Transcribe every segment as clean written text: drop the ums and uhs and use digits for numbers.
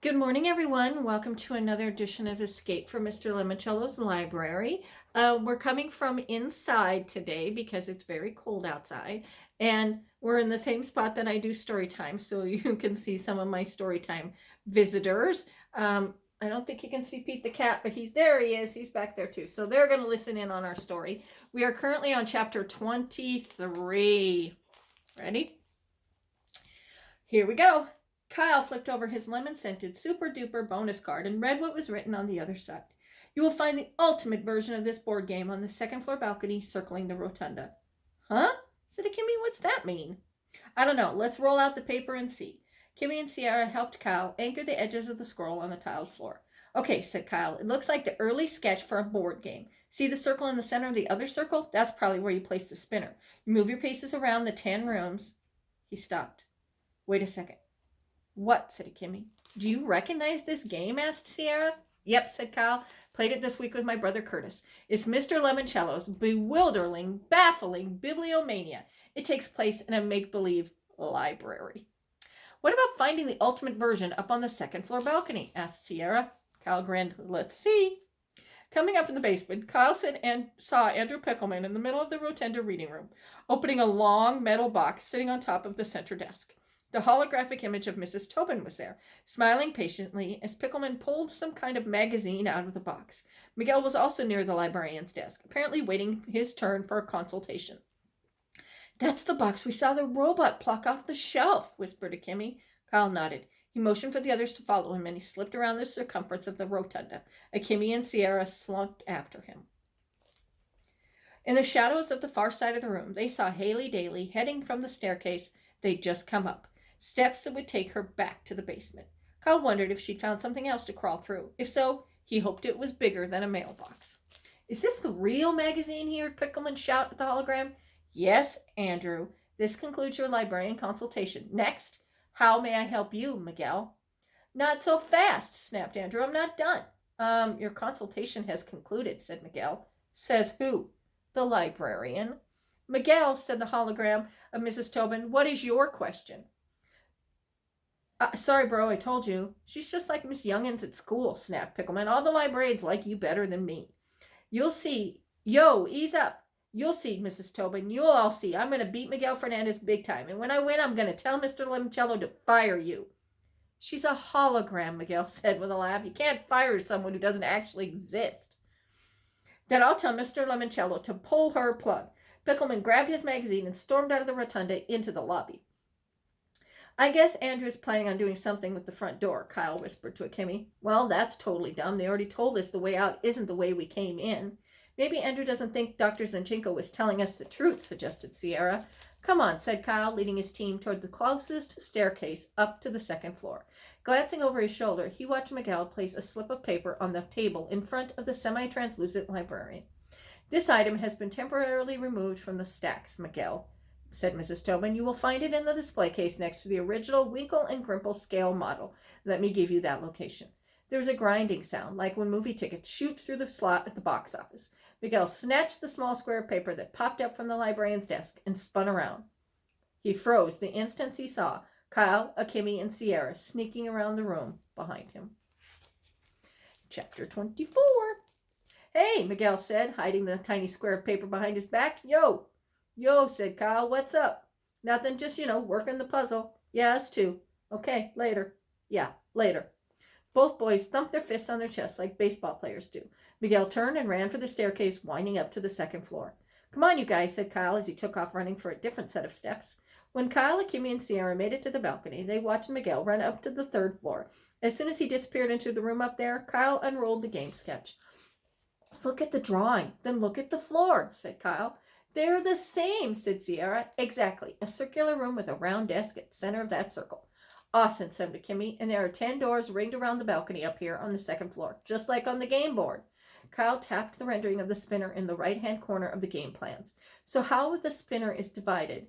Good morning, everyone. Welcome to another edition of Escape from Mr. Lemoncello's library. We're coming from inside today because it's very cold outside, and we're in the same spot that I do story time, so you can see some of my story time visitors. I don't think you can see Pete the cat, but there he is. He's back there too. So they're going to listen in on our story. We are currently on chapter 23. Ready? Here we go. Kyle flipped over his lemon-scented super-duper bonus card and read what was written on the other side. You will find the ultimate version of this board game on the second-floor balcony circling the rotunda. Huh? Said Kimmy, what's that mean? I don't know. Let's roll out the paper and see. Kimmy and Sierra helped Kyle anchor the edges of the scroll on the tiled floor. Okay, said Kyle. It looks like the early sketch for a board game. See the circle in the center of the other circle? That's probably where you place the spinner. You move your pieces around the 10 rooms. He stopped. Wait a second. What? Said Kimmy. Do you recognize this game? Asked Sierra. Yep, said Kyle. Played it this week with my brother Curtis. It's Mr. Lemoncello's bewildering, baffling bibliomania. It takes place in a make-believe library. What about finding the ultimate version up on the second-floor balcony? Asked Sierra. Kyle grinned. Let's see. Coming up from the basement, Kyle saw Andrew Pickleman in the middle of the rotunda reading room, opening a long metal box sitting on top of the center desk. The holographic image of Mrs. Tobin was there, smiling patiently as Pickleman pulled some kind of magazine out of the box. Miguel was also near the librarian's desk, apparently waiting his turn for a consultation. That's the box we saw the robot pluck off the shelf, whispered Kimmy. Kyle nodded. He motioned for the others to follow him, and he slipped around the circumference of the rotunda. Kimmy and Sierra slunk after him. In the shadows of the far side of the room, they saw Haley Daly heading from the staircase they'd just come up. Steps that would take her back to the basement. Kyle wondered if she'd found something else to crawl through. If so, he hoped it was bigger than a mailbox. Is this the real magazine? He heard Pickleman shout at the hologram. Yes, Andrew. This concludes your librarian consultation. Next, how may I help you, Miguel? Not so fast, snapped Andrew. I'm not done. Your consultation has concluded, said Miguel. Says who? The librarian. Miguel, said the hologram of Mrs. Tobin, what is your question? Sorry, bro, I told you. She's just like Miss Youngins at school, snapped Pickleman. All the librarians like you better than me. You'll see. Yo, ease up. You'll see, Mrs. Tobin. You'll all see. I'm going to beat Miguel Fernandez big time. And when I win, I'm going to tell Mr. Lemoncello to fire you. She's a hologram, Miguel said with a laugh. You can't fire someone who doesn't actually exist. Then I'll tell Mr. Lemoncello to pull her plug. Pickleman grabbed his magazine and stormed out of the rotunda into the lobby. I guess Andrew's planning on doing something with the front door, Kyle whispered to Kimmy. Well, that's totally dumb. They already told us the way out isn't the way we came in. Maybe Andrew doesn't think Dr. Zinchenko was telling us the truth, suggested Sierra. Come on, said Kyle, leading his team toward the closest staircase up to the second floor. Glancing over his shoulder, he watched Miguel place a slip of paper on the table in front of the semi-translucent librarian. This item has been temporarily removed from the stacks, Miguel, said Mrs. Tobin. You will find it in the display case next to the original Winkle and Grimple scale model. Let me give you that location. There was a grinding sound, like when movie tickets shoot through the slot at the box office. Miguel snatched the small square of paper that popped up from the librarian's desk and spun around. He froze the instant he saw Kyle, Kimmy, and Sierra sneaking around the room behind him. Chapter 24. Hey, Miguel said, hiding the tiny square of paper behind his back. Yo, said Kyle, what's up? Nothing, just, working the puzzle. Yeah, us too. Okay, later. Yeah, later. Both boys thumped their fists on their chests like baseball players do. Miguel turned and ran for the staircase, winding up to the second floor. Come on, you guys, said Kyle as he took off running for a different set of steps. When Kyle, Kimmy, and Sierra made it to the balcony, they watched Miguel run up to the third floor. As soon as he disappeared into the room up there, Kyle unrolled the game sketch. Look at the drawing, then look at the floor, said Kyle. They're the same, said Sierra. Exactly. A circular room with a round desk at the center of that circle. Awesome, said Kimmy, and there are 10 doors ringed around the balcony up here on the second floor, just like on the game board. Kyle tapped the rendering of the spinner in the right-hand corner of the game plans. So how the spinner is divided?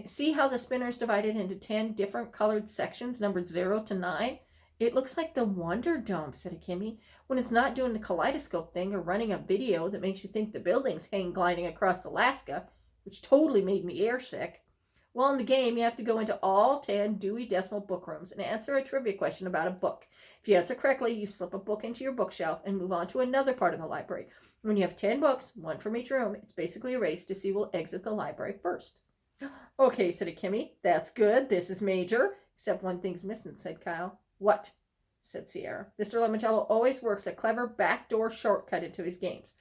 See how the spinner is divided into 10 different colored sections, numbered 0 to 9? It looks like the Wonder Dome, said Kimmy, when it's not doing the kaleidoscope thing or running a video that makes you think the buildings hang gliding across Alaska, which totally made me airsick. Well, in the game, you have to go into all 10 Dewey Decimal book rooms and answer a trivia question about a book. If you answer correctly, you slip a book into your bookshelf and move on to another part of the library. When you have 10 books, one from each room, it's basically a race to see who will exit the library first. Okay, said Kimmy. That's good. This is major. Except one thing's missing, said Kyle. What? Said Sierra. Mr. Lemoncello always works a clever backdoor shortcut into his games.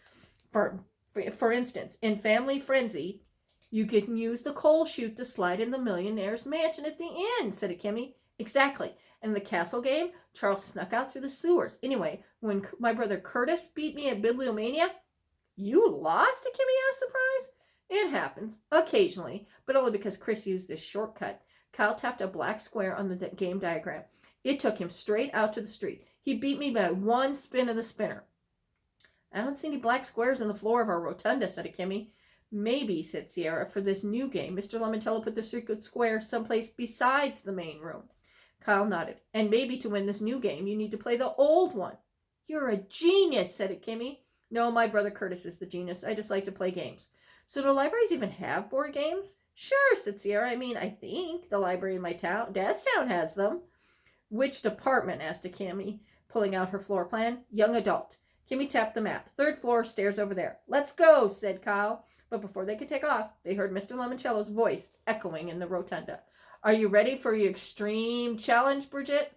For instance, in Family Frenzy, you can use the coal chute to slide in the millionaire's mansion at the end, said Kimmy. Exactly. And in the castle game, Charles snuck out through the sewers. Anyway, when my brother Curtis beat me at Bibliomania, you lost? Kimmy asked, surprised. It happens, occasionally, but only because Chris used this shortcut. Kyle tapped a black square on the game diagram. It took him straight out to the street. He beat me by one spin of the spinner. I don't see any black squares on the floor of our rotunda, said Kimmy. Maybe, said Sierra, for this new game, Mr. Lemoncello put the circuit square someplace besides the main room. Kyle nodded. And maybe to win this new game, you need to play the old one. You're a genius, said Kimmy. No, my brother Curtis is the genius. I just like to play games. So do libraries even have board games? Sure, said Sierra. I think the library in my town, Dad's town, has them. Which department? Asked Kimmy, pulling out her floor plan. Young adult. Kimmy tapped the map. 3rd floor, stairs over there. Let's go, said Kyle. But before they could take off, they heard Mr. Lemoncello's voice echoing in the rotunda. Are you ready for your extreme challenge, Bridget?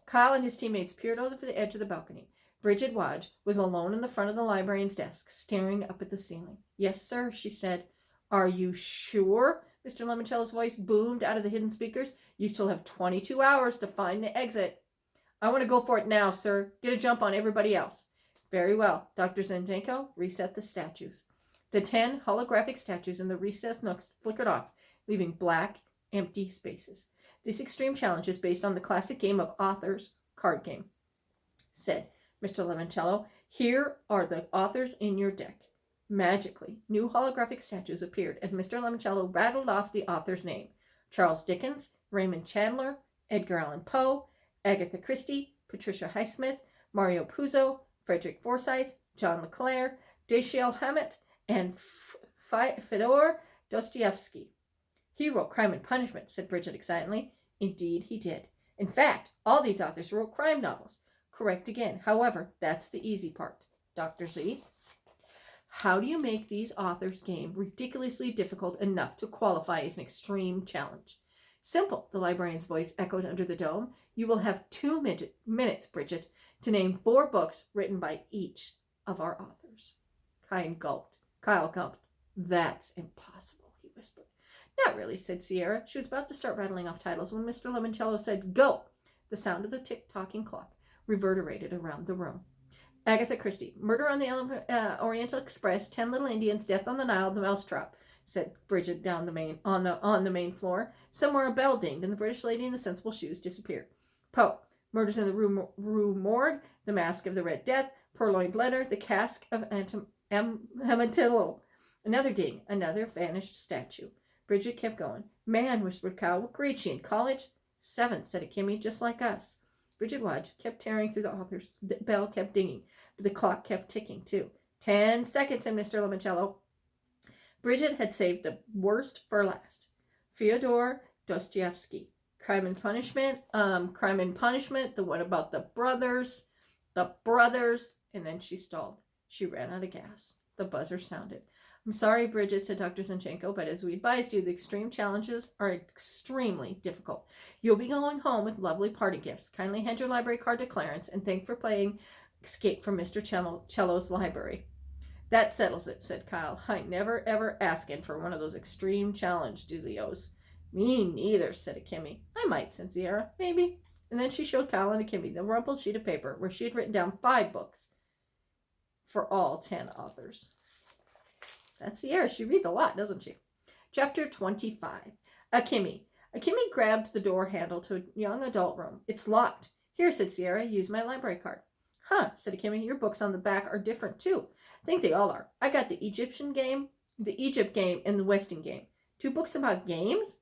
Kyle and his teammates peered over the edge of the balcony. Bridget Wadge was alone in the front of the librarian's desk, staring up at the ceiling. Yes, sir, she said. Are you sure? Mr. Lemoncello's voice boomed out of the hidden speakers. You still have 22 hours to find the exit. I want to go for it now, sir. Get a jump on everybody else. Very well. Dr. Zinchenko, reset the statues. The 10 holographic statues in the recessed nooks flickered off, leaving black, empty spaces. This extreme challenge is based on the classic game of authors card game, said Mr. Lemoncello. Here are the authors in your deck. Magically, new holographic statues appeared as Mr. Lemoncello rattled off the author's name. Charles Dickens, Raymond Chandler, Edgar Allan Poe, Agatha Christie, Patricia Highsmith, Mario Puzo, Frederick Forsyth, John LeClaire, Dashiell Hammett, and Fyodor Dostoevsky. He wrote Crime and Punishment, said Bridget excitedly. Indeed, he did. In fact, all these authors wrote crime novels. Correct again. However, that's the easy part. Dr. Z, how do you make these authors' game ridiculously difficult enough to qualify as an extreme challenge? Simple, the librarian's voice echoed under the dome. You will have 2 minutes, Bridget, to name 4 books written by each of our authors. Kyle gulped. That's impossible, he whispered. Not really, said Sierra. She was about to start rattling off titles when Mr. Lemoncello said, Go! The sound of the tick-tocking clock reverberated around the room. Agatha Christie, Murder on the Oriental Express, 10 Little Indians, Death on the Nile, The Mousetrap, said Bridget down on the main floor. Somewhere a bell dinged, and the British lady in the sensible shoes disappeared. Poe, Murders in the Rue Morgue, The Mask of the Red Death, Purloined Letter, The Cask of Lemoncello. Another ding, another vanished statue. Bridget kept going. Man, whispered Kyle, what grade she in? College? 7th, said Kimmy, just like us. Bridget Wadge kept tearing through the authors. The bell kept dinging, but the clock kept ticking, too. 10 seconds, said Mr. Lemoncello. Bridget had saved the worst for last. Fyodor Dostoevsky. Crime and Punishment, the one about the brothers, and then she stalled. She ran out of gas. The buzzer sounded. I'm sorry, Bridget, said Dr. Zinchenko, but as we advised you, the extreme challenges are extremely difficult. You'll be going home with lovely party gifts. Kindly hand your library card to Clarence and thank for playing Escape from Mr. Cello's library. That settles it, said Kyle. I never ever asking for one of those extreme challenge dealios. Me neither, said Kimmy. I might, said Sierra. Maybe. And then she showed Kyle and Kimmy the rumpled sheet of paper where she had written down 5 books for all 10 authors. That's Sierra. She reads a lot, doesn't she? Chapter 25. Kimmy grabbed the door handle to a young adult room. It's locked. Here, said Sierra. Use my library card. Huh, said Kimmy. Your books on the back are different, too. I think they all are. I got the Egypt game, and the Westing game. 2 books about games?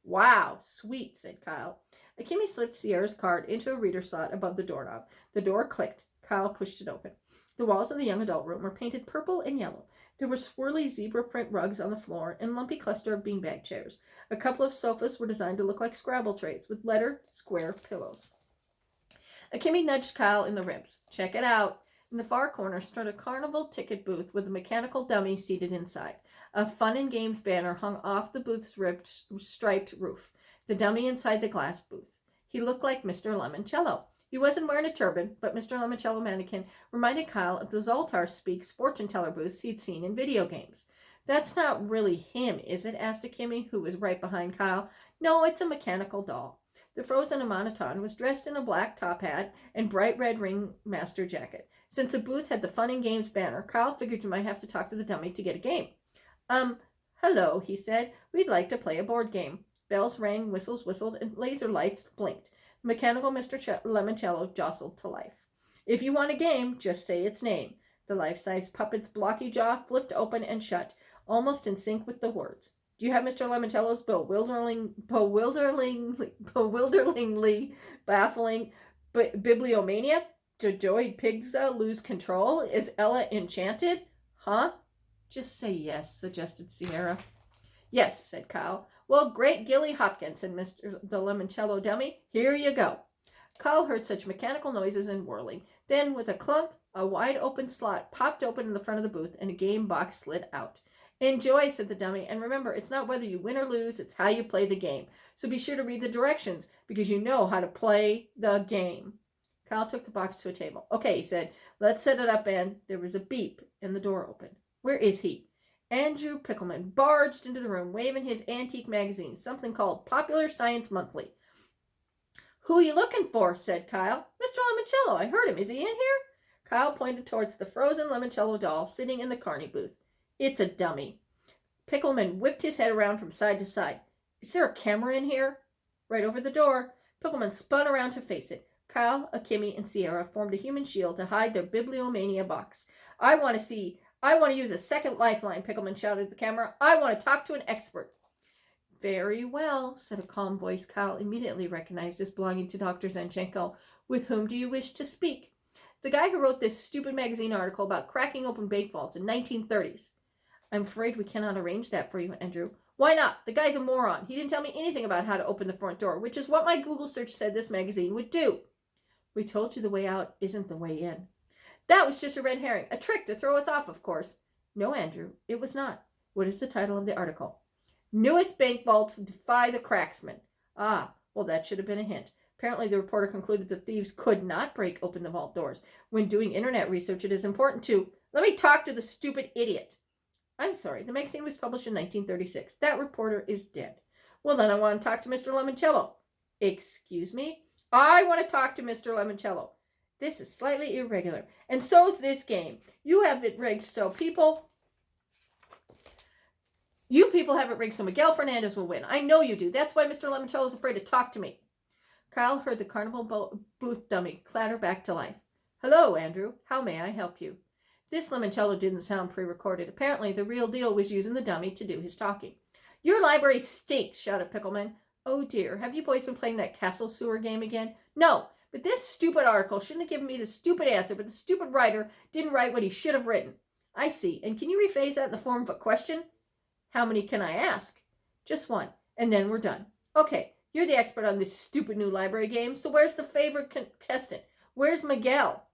Wow, sweet, said Kyle. Kimmy slipped Sierra's card into a reader slot above the doorknob. The door clicked. Kyle pushed it open. The walls of the young adult room were painted purple and yellow. There were swirly zebra print rugs on the floor and a lumpy cluster of beanbag chairs. A couple of sofas were designed to look like Scrabble trays with letter square pillows. Akimi nudged Kyle in the ribs. Check it out. In the far corner stood a carnival ticket booth with a mechanical dummy seated inside. A fun and games banner hung off the booth's ribbed, striped roof. The dummy inside the glass booth. He looked like Mr. Lemoncello. He wasn't wearing a turban, but Mr. Lemoncello mannequin reminded Kyle of the Zoltar Speaks fortune teller booths he'd seen in video games. That's not really him, is it? Asked Akimi, who was right behind Kyle. No, it's a mechanical doll. The frozen automaton was dressed in a black top hat and bright red ringmaster jacket. Since the booth had the fun and games banner, Kyle figured you might have to talk to the dummy to get a game. Hello, he said. We'd like to play a board game. Bells rang, whistles whistled, and laser lights blinked. The mechanical Mr. Lemoncello jostled to life. If you want a game, just say its name. The life-size puppet's blocky jaw flipped open and shut, almost in sync with the words. Do you have Mr. Lemoncello's bewilderingly baffling bibliomania? Do Joey Pigza lose control? Is Ella enchanted? Huh? Just say yes, suggested Sierra. Yes, said Kyle. Well, great Gilly Hopkins, said Mr. the Lemoncello dummy. Here you go. Kyle heard such mechanical noises and whirling. Then, with a clunk, a wide-open slot popped open in the front of the booth, and a game box slid out. Enjoy, said the dummy, and remember, it's not whether you win or lose, it's how you play the game. So be sure to read the directions, because you know how to play the game. Kyle took the box to a table. Okay, he said, let's set it up, and there was a beep, and the door opened. Where is he? Andrew Pickleman barged into the room, waving his antique magazine, something called Popular Science Monthly. Who are you looking for? Said Kyle. Mr. Lemoncello, I heard him. Is he in here? Kyle pointed towards the frozen Lemoncello doll sitting in the Carney booth. It's a dummy. Pickleman whipped his head around from side to side. Is there a camera in here? Right over the door. Pickleman spun around to face it. Kyle, Akimi, and Sierra formed a human shield to hide their bibliomania box. I want to use a second lifeline, Pickleman shouted at the camera. I want to talk to an expert. Very well, said a calm voice Kyle immediately recognized as belonging to Dr. Zenchenko. With whom do you wish to speak? The guy who wrote this stupid magazine article about cracking open bank vaults in 1930s. I'm afraid we cannot arrange that for you, Andrew. Why not? The guy's a moron. He didn't tell me anything about how to open the front door, which is what my Google search said this magazine would do. We told you the way out isn't the way in. That was just a red herring, a trick to throw us off, of course. No, Andrew, it was not. What is the title of the article? Newest bank vault defy the cracksman. Ah, well, that should have been a hint. Apparently, the reporter concluded that thieves could not break open the vault doors. When doing internet research, it is important to... Let me talk to the stupid idiot. I'm sorry, the magazine was published in 1936. That reporter is dead. Well, then I want to talk to Mr. Lemoncello. Excuse me? I want to talk to Mr. Lemoncello. This is slightly irregular. And so's this game. You have it rigged so You people have it rigged so Miguel Fernandez will win. I know you do. That's why Mr. Lemoncello is afraid to talk to me. Kyle heard the carnival booth dummy clatter back to life. Hello, Andrew. How may I help you? This Lemoncello didn't sound pre-recorded. Apparently, the real deal was using the dummy to do his talking. Your library stinks, shouted Pickleman. Oh, dear. Have you boys been playing that castle sewer game again? No, but this stupid article shouldn't have given me the stupid answer, but the stupid writer didn't write what he should have written. I see. And can you rephrase that in the form of a question? How many can I ask? Just one, and then we're done. Okay, you're the expert on this stupid new library game, so where's the favorite contestant? Where's Miguel?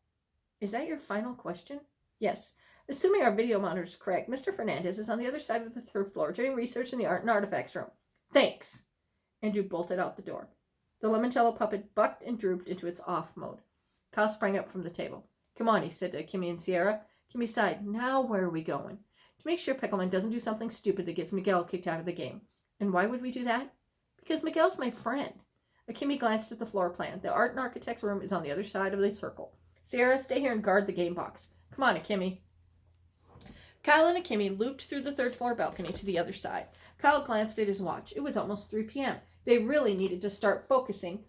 Is that your final question? Yes. Assuming our video monitor is correct, Mr. Fernandez is on the other side of the third floor doing research in the art and artifacts room. Thanks. Andrew bolted out the door. The Lemoncello puppet bucked and drooped into its off mode. Kyle sprang up from the table. Come on, he said to Kimmy and Sierra. Kimmy sighed. Now where are we going? To make sure Pickleman doesn't do something stupid that gets Miguel kicked out of the game. And why would we do that? Because Miguel's my friend. Akimi glanced at the floor plan. The art and architect's room is on the other side of the circle. Sierra, stay here and guard the game box. Come on, Akimi. Kyle and Akimi looped through the third floor balcony to the other side. Kyle glanced at his watch. It was almost 3 p.m. They really needed to start focusing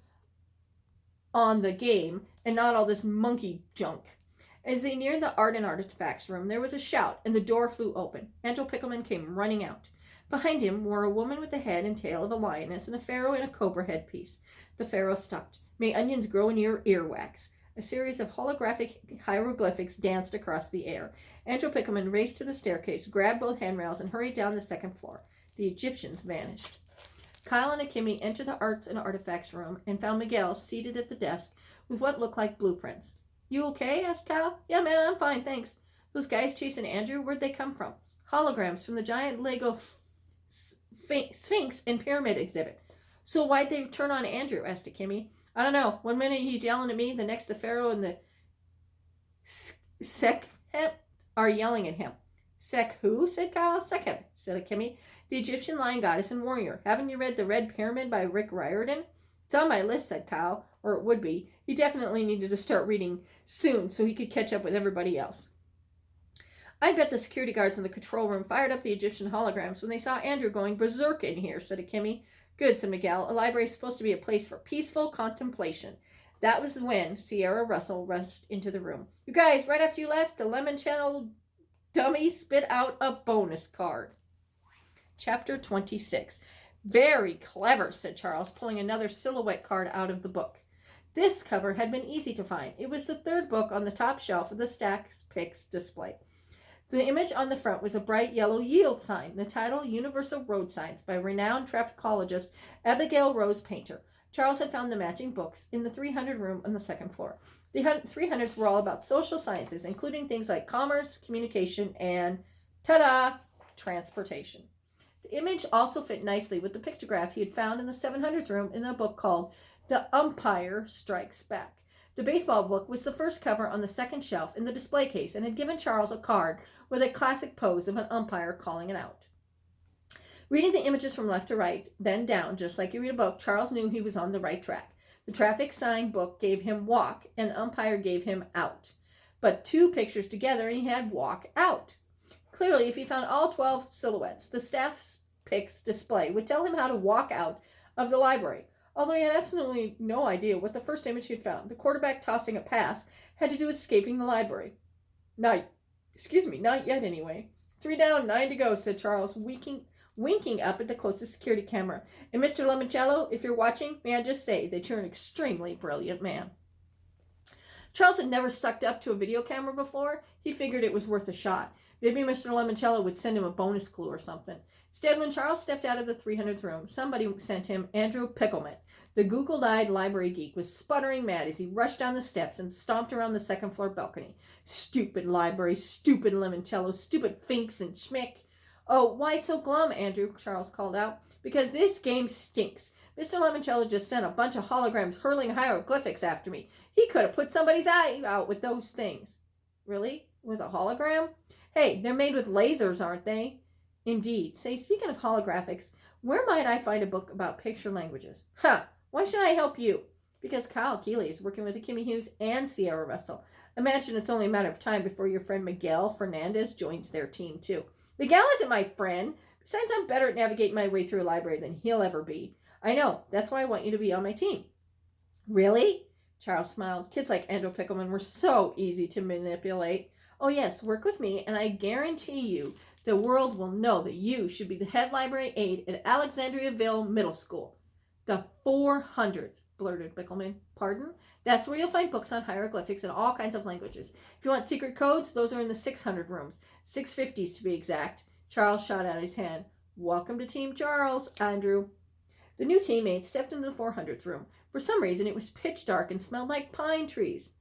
on the game and not all this monkey junk. As they neared the art and artifacts room, there was a shout, and the door flew open. Angel Pickleman came running out. Behind him were a woman with the head and tail of a lioness and a pharaoh in a cobra headpiece. The pharaoh stopped. May onions grow in your earwax. A series of holographic hieroglyphics danced across the air. Andrew Pickleman raced to the staircase, grabbed both handrails, and hurried down the second floor. The Egyptians vanished. Kyle and Akimi entered the arts and artifacts room and found Miguel seated at the desk with what looked like blueprints. You okay? Asked Kyle. Yeah, man, I'm fine, thanks. Those guys chasing Andrew, where'd they come from? Holograms from the giant Lego Sphinx and Pyramid exhibit. So why'd they turn on Andrew? Asked Akimi. I don't know. One minute he's yelling at me, the next the Pharaoh and the Sekhet are yelling at him. Sek who? Said Kyle. Sekhet, said Akimi. The Egyptian lion goddess and warrior. Haven't you read The Red Pyramid by Rick Riordan? It's on my list, said Kyle. Or it would be. He definitely needed to start reading soon so he could catch up with everybody else. I bet the security guards in the control room fired up the Egyptian holograms when they saw Andrew going berserk in here, said Akimi. Good, said Miguel. A library is supposed to be a place for peaceful contemplation. That was when Sierra Russell rushed into the room. You guys, right after you left, the Lemoncello dummy spit out a bonus card. Chapter 26. Very clever, said Charles, pulling another silhouette card out of the book. This cover had been easy to find. It was the third book on the top shelf of the Stack's Picks display. The image on the front was a bright yellow yield sign, the title Universal Road Signs by renowned trafficologist Abigail Rose Painter. Charles had found the matching books in the 300 room on the second floor. The 300s were all about social sciences, including things like commerce, communication, and, ta-da, transportation. The image also fit nicely with the pictograph he had found in the 700s room in a book called The Umpire Strikes Back. The baseball book was the first cover on the second shelf in the display case and had given Charles a card with a classic pose of an umpire calling it out. Reading the images from left to right, then down, just like you read a book, Charles knew he was on the right track. The traffic sign book gave him walk, and the umpire gave him out. But two pictures together, and he had walk out. Clearly, if he found all 12 silhouettes, the staff's picks display would tell him how to walk out of the library. Although he had absolutely no idea what the first image he had found, the quarterback tossing a pass, had to do with escaping the library. Not yet anyway. 3 down, 9 to go, said Charles, winking up at the closest security camera. And Mr. Lemoncello, if you're watching, may I just say that you're an extremely brilliant man. Charles had never sucked up to a video camera before. He figured it was worth a shot. Maybe Mr. Lemoncello would send him a bonus clue or something. Instead, when Charles stepped out of the 300th room, somebody sent him Andrew Pickleman. The google-eyed library geek was sputtering mad as he rushed down the steps and stomped around the second-floor balcony. Stupid library, stupid Lemoncello, stupid Finks and Schmick. Oh, why so glum, Andrew? Charles called out. Because this game stinks. Mr. Lemoncello just sent a bunch of holograms hurling hieroglyphics after me. He could have put somebody's eye out with those things. Really? With a hologram? Hey, they're made with lasers, aren't they? Indeed. Say, speaking of holographics, where might I find a book about picture languages? Why should I help you? Because Kyle Keeley is working with Akimi Hughes and Sierra Russell. Imagine it's only a matter of time before your friend Miguel Fernandez joins their team, too. Miguel isn't my friend. Besides, I'm better at navigating my way through a library than he'll ever be. I know. That's why I want you to be on my team. Really? Charles smiled. Kids like Andrew Pickleman were so easy to manipulate. Oh, yes, work with me, and I guarantee you the world will know that you should be the head library aide at Alexandriaville Middle School. The 400s, blurted Pickleman. Pardon? That's where you'll find books on hieroglyphics in all kinds of languages. If you want secret codes, those are in the 600 rooms. 650s to be exact. Charles shot out his hand. Welcome to Team Charles, Andrew. The new teammate stepped into the 400s room. For some reason, it was pitch dark and smelled like pine trees.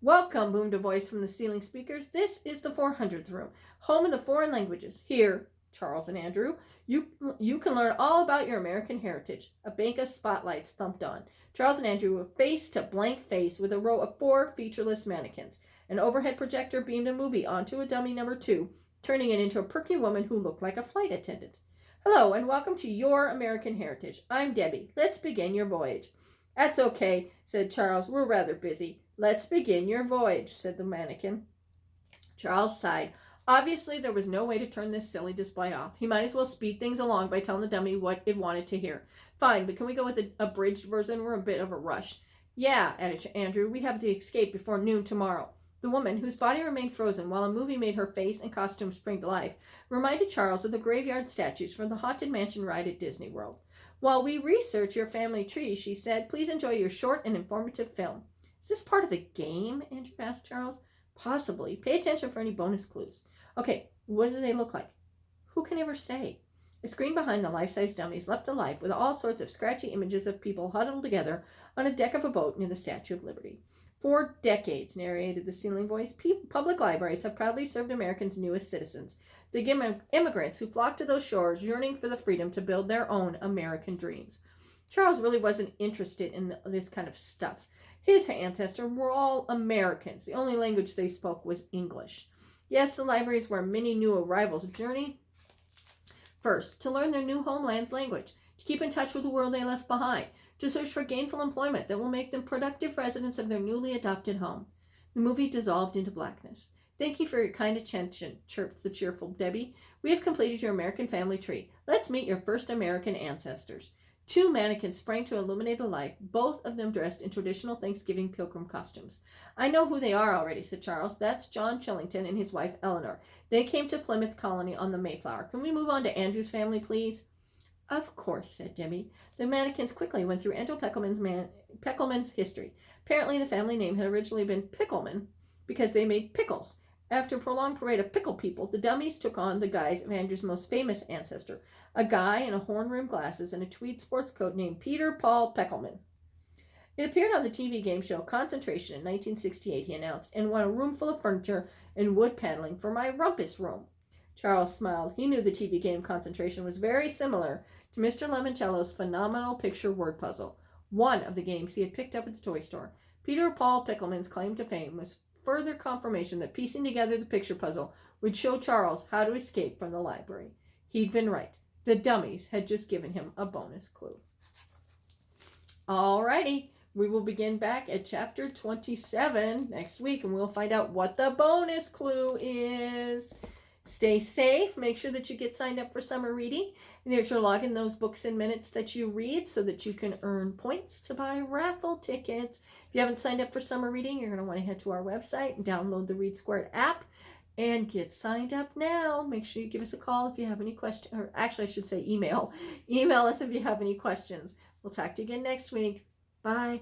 Welcome, boomed a voice from the ceiling speakers. This is the 400s room, home of the foreign languages. Here, Charles and Andrew, you can learn all about your American heritage. A bank of spotlights thumped on. Charles and Andrew were face to blank face with a row of 4 featureless mannequins. An overhead projector beamed a movie onto a dummy number 2, turning it into a perky woman who looked like a flight attendant. Hello, and welcome to Your American Heritage. I'm Debbie. Let's begin your voyage. That's okay, said Charles. We're rather busy. Let's begin your voyage, said the mannequin. Charles sighed. Obviously, there was no way to turn this silly display off. He might as well speed things along by telling the dummy what it wanted to hear. Fine, but can we go with the abridged version? We're a bit of a rush. Yeah, added Andrew. We have to escape before noon tomorrow. The woman, whose body remained frozen while a movie made her face and costume spring to life, reminded Charles of the graveyard statues from the Haunted Mansion ride at Disney World. While we research your family tree, she said, please enjoy your short and informative film. Is this part of the game? Andrew asked Charles. Possibly. Pay attention for any bonus clues. Okay, what do they look like? Who can ever say? A screen behind the life-size dummies leapt to life with all sorts of scratchy images of people huddled together on a deck of a boat near the Statue of Liberty. For decades, narrated the ceiling voice, public libraries have proudly served Americans' newest citizens, the immigrants who flocked to those shores yearning for the freedom to build their own American dreams. Charles really wasn't interested in this kind of stuff. His ancestors were all Americans. The only language they spoke was English. Yes, the libraries were many new arrivals' journey. First, to learn their new homeland's language, to keep in touch with the world they left behind, to search for gainful employment that will make them productive residents of their newly adopted home. The movie dissolved into blackness. Thank you for your kind attention, chirped the cheerful Debbie. We have completed your American family tree. Let's meet your first American ancestors. Two mannequins sprang to illuminate a light, both of them dressed in traditional Thanksgiving pilgrim costumes. I know who they are already, said Charles. That's John Chillington and his wife Eleanor. They came to Plymouth Colony on the Mayflower. Can we move on to Andrew's family, please? Of course, said Debbie. The mannequins quickly went through Andrew Peckelman's history. Apparently, the family name had originally been Pickleman because they made pickles. After a prolonged parade of pickle people, the dummies took on the guise of Andrew's most famous ancestor, a guy in a horn-rimmed glasses and a tweed sports coat named Peter Paul Peckelman. It appeared on the TV game show Concentration in 1968, he announced, and won a room full of furniture and wood paneling for my rumpus room. Charles smiled. He knew the TV game Concentration was very similar to Mr. Lemoncello's phenomenal picture word puzzle, one of the games he had picked up at the toy store. Peter Paul Pickelman's claim to fame was further confirmation that piecing together the picture puzzle would show Charles how to escape from the library. He'd been right. The dummies had just given him a bonus clue. Alrighty, we will begin back at chapter 27 next week, and we'll find out what the bonus clue is. Stay safe. Make sure that you get signed up for summer reading. And there's your log in those books and minutes that you read so that you can earn points to buy raffle tickets. If you haven't signed up for summer reading, you're going to want to head to our website and download the Read Squared app and get signed up now. Make sure you give us a call if you have any questions, or actually I should say email. Email us if you have any questions. We'll talk to you again next week. Bye.